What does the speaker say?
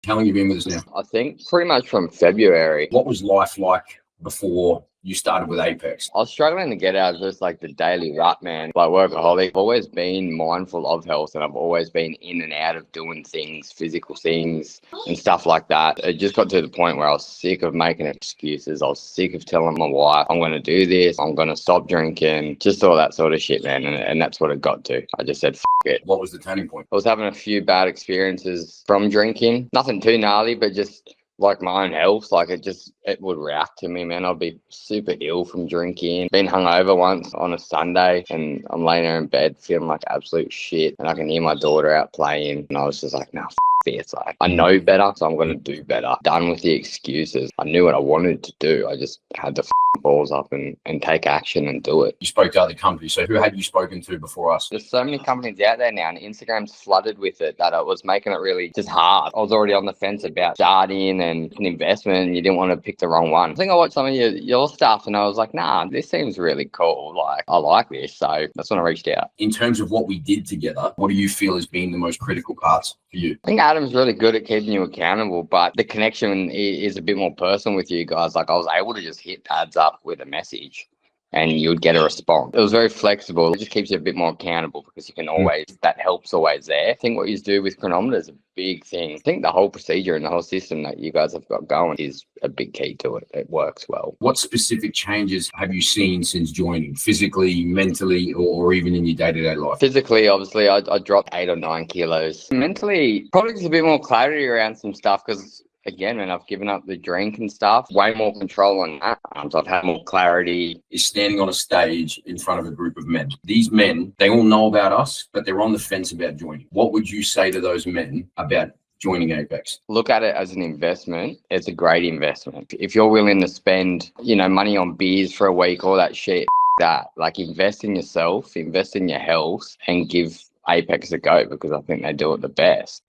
How long have you been with us now? I think pretty much from February. What was life like before you started with Apex? I was struggling to get out of just like the daily rut, man. Like workaholic, I've always been mindful of health, and I've always been in and out of doing things, physical things and stuff like that. It just got to the point where I was sick of making excuses. I was sick of telling my wife, I'm going to do this, I'm going to stop drinking, just all that sort of shit, man. And that's what it got to. I just said, it. What was the turning point? I was having a few bad experiences from drinking. Nothing too gnarly, but just like my own health, like it would react to me, man. I'd be super ill from drinking. Been hungover once on a Sunday, and I'm laying there in bed feeling like absolute shit, and I can hear my daughter out playing, and I was just like, nah, this. Like, I know better, so I'm going to do better. Done with the excuses. I knew what I wanted to do. I just had to balls up and take action and do it. You spoke to other companies. So who had you spoken to before us? There's so many companies out there now, and Instagram's flooded with it, that it was making it really just hard. I was already on the fence about starting and an investment, and you didn't want to pick the wrong one. I think I watched some of your stuff, and I was like, nah, this seems really cool. Like, I like this. So that's when I reached out. In terms of what we did together, what do you feel has been the most critical parts for you? I think Adam's really good at keeping you accountable, but the connection is a bit more personal with you guys. Like, I was able to just hit ads up with a message and you'd get a response. It was very flexible. It just keeps you a bit more accountable, because you can always, that help's always there. I think what you do with chronometer is a big thing. I think the whole procedure and the whole system that you guys have got going is a big key to it. It works well. What specific changes have you seen since joining, physically, mentally, or even in your day-to-day life? Physically, obviously, I dropped 8 or 9 kilos. Mentally, probably just a bit more clarity around some stuff, because again, man, I've given up the drink and stuff. Way more control on that. So I've had more clarity. Is standing on a stage in front of a group of men. These men, they all know about us, but they're on the fence about joining. What would you say to those men about joining Apex? Look at it as an investment. It's a great investment. If you're willing to spend, money on beers for a week, all that shit, that, like, invest in yourself, invest in your health, and give Apex a go, because I think they do it the best.